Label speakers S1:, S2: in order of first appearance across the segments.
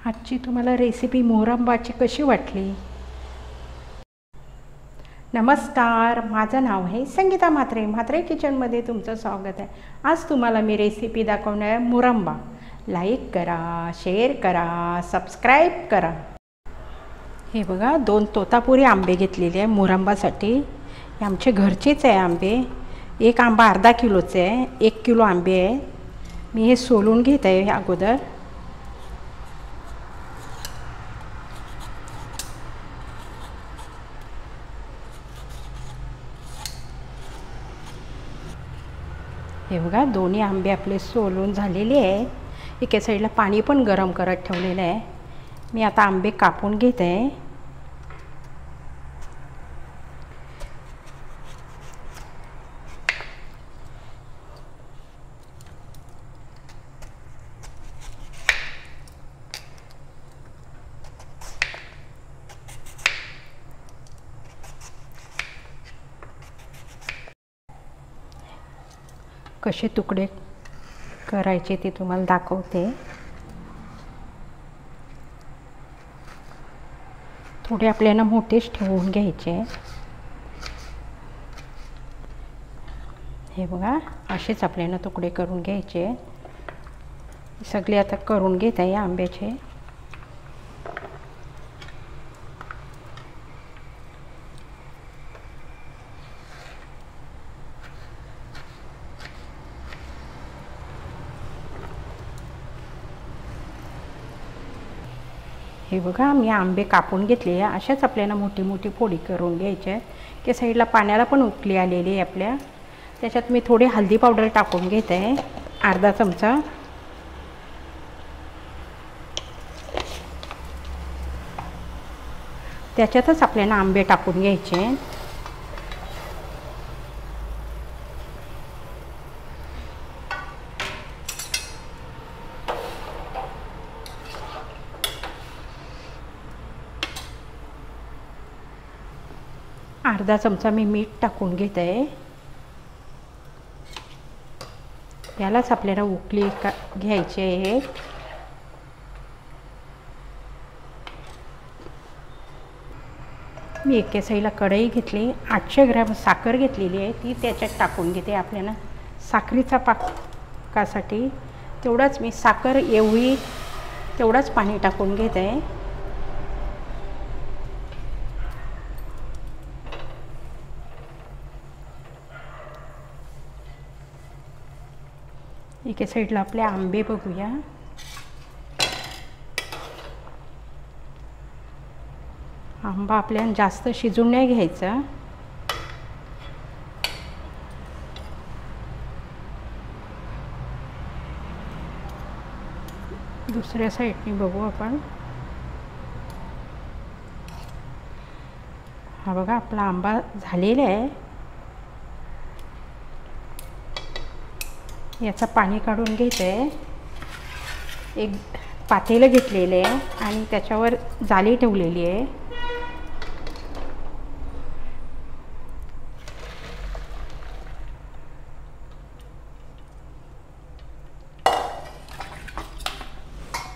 S1: आजची तुम्हाला रेसिपी मोहरंबाची कशी वाटली? नमस्कार, माझं नाव आहे संगीता म्हात्रे. म्हात्रे किचनमध्ये तुमचं स्वागत आहे. आज तुम्हाला मी रेसिपी दाखवणार आहे मोहरंबा. लाईक करा, शेअर करा, सबस्क्राईब करा. हे बघा, 2 तोतापुरी आंबे घेतलेले आहे मोहरंबासाठी. हे आमचे घरचेच आहे आंबे. एक आंबा अर्धा किलोचे आहे, 1 किलो आंबे आहे. मी हे सोलून घेत आहे अगोदर. हे बघा, दोन्ही आंबे आपले सोलून झालेले आहे. एका साईडला पाणी पण गरम करत ठेवलेलं आहे. मी आता आंबे कापून घेत आहे. कसे तुकडे करायचे ते तुम्हाला दाखवते. थोडे आपल्याला मोठेच ठेवून घ्यायचे. हे बघा, असेच आपल्याला तुकडे करून घ्यायचे. सगळे आता करून घेत आहे आंब्याचे. हे बघा, मी आंबे कापून घेतले आहे. अशाच आपल्याला मोठी मोठी फोडी करून घ्यायच्या आहेत. की साईडला पाण्याला पण उकळी आलेली आहे आपल्या. त्याच्यात मी थोडी हळदी पावडर टाकून घेत आहे, अर्धा चमचा. त्याच्यातच आपल्याला आंबे टाकून घ्यायचे. अर्धा चमचा मी मीठ टाकून घेत आहे. यालाच आपल्याला उकळी घ्यायची आहे. मी एका साईडला कढई घेतली, 800 ग्रॅम साखर घेतलेली आहे, ती त्याच्यात टाकून घेते. आपल्याला साखरेचा पाकासाठी तेवढाच मी साखर एवढी तेवढाच पाणी टाकून घेत आहे. एका साईडला आपले आंबे बघूया. आंबा आपल्याला जास्त शिजून नाही घ्यायचा. दुसऱ्या साईडने बघू आपण. हा बघा, आपला आंबा झालेला आहे. याचं पाणी काढून घ्यायचं आहे. एक पातेलं घेतलेलं आहे आणि त्याच्यावर जाळी ठेवलेली आहे.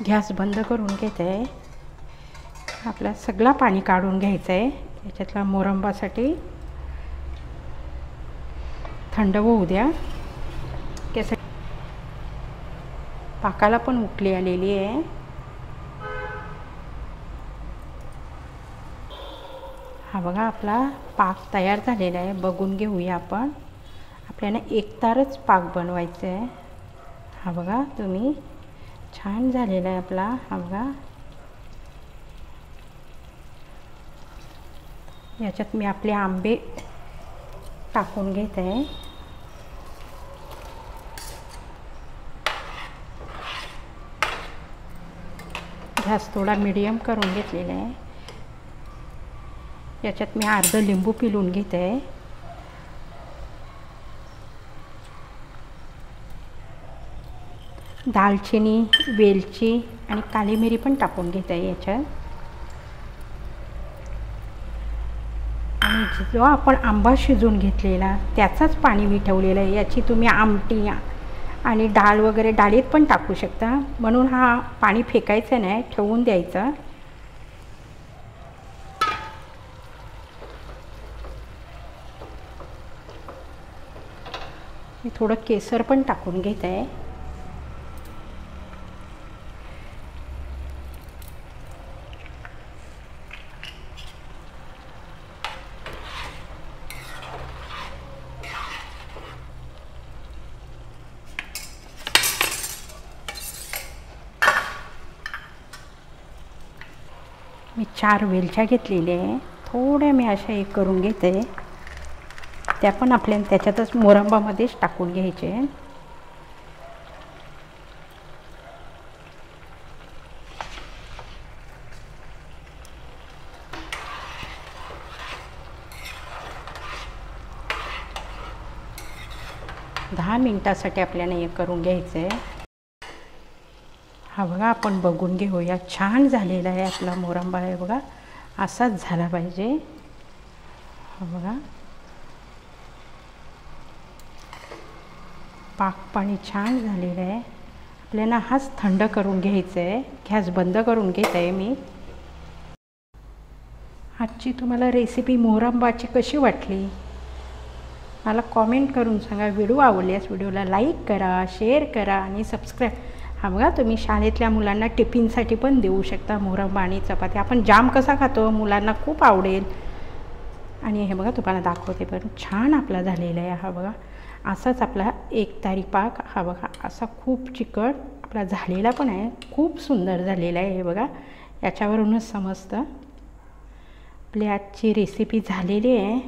S1: गॅस बंद करून घेत आहे. आपला सगळं पाणी काढून घ्यायचं आहे. याच्यातला मोहरंबासाठी थंड होऊ द्या. पाकाला पण उकळी आलेली आहे. हा बघा, आपला पाक तयार झालेला आहे. बघून घेऊया आपण. आपल्याला एकतारच पाक बनवायचा आहे. हा बघा, तुम्ही छान झालेला आहे आपला. हा बघा, याच्यात मी आपले आंबे टाकून घेत आहे. गॅस थोडा मीडियम करून घेतलेला आहे. याच्यात मी अर्ध लिंबू पिळून घेत आहे. दालचिनी, वेलची आणि काली मिरी पण टाकून घेत आहे याच्यात. आणि जो आपण आंबा शिजवून घेतलेला त्याचाच पाणी मी ठेवलेलं आहे. याची तुम्ही आमटी आणि डाळ वगैरे डाळीत पण टाकू शकता, म्हणून हा पाणी फेकायचं नाही, ठेवून द्यायचं. मी थोडं केसर पण टाकून घेत आहे. मी 4 वेलच्या घेतलेल्या आहे, थोड्या मी अशा एक करून घेते. त्या पण आपल्याला त्याच्यातच मोरंबामध्येच टाकून घ्यायचे. दहा मिनिटासाठी आपल्याला हे करून घ्यायचं आहे. हा बघा, आपण बघून घेऊया. छान झालेला आहे आपला मोरंबा आहे बघा, असाच झाला पाहिजे. हा बघा, पाक पाणी छान झालेलं आहे. आपल्याला हाच थंड करून घ्यायचं आहे. गॅस बंद करून घेत आहे मी. आजची तुम्हाला रेसिपी मोरंबाची कशी वाटली मला कॉमेंट करून सांगा. व्हिडिओ आवडल्यास व्हिडिओला लाईक करा, शेअर करा आणि सबस्क्राईब. हा बघा, तुम्ही शाळेतल्या मुलांना टिफिनसाठी पण देऊ शकता मोरंबा आणि चपाती. आपण जाम कसा खातो, मुलांना खूप आवडेल. आणि हे बघा, तुम्हाला दाखवते पण छान आपला झालेला आहे. हा बघा, असाच आपला एकतारी पाक. हा बघा, असा खूप चिकट आपला झालेला पण आहे, खूप सुंदर झालेला आहे. हे बघा, याच्यावरूनच समजतं. आपली आजची रेसिपी झालेली आहे.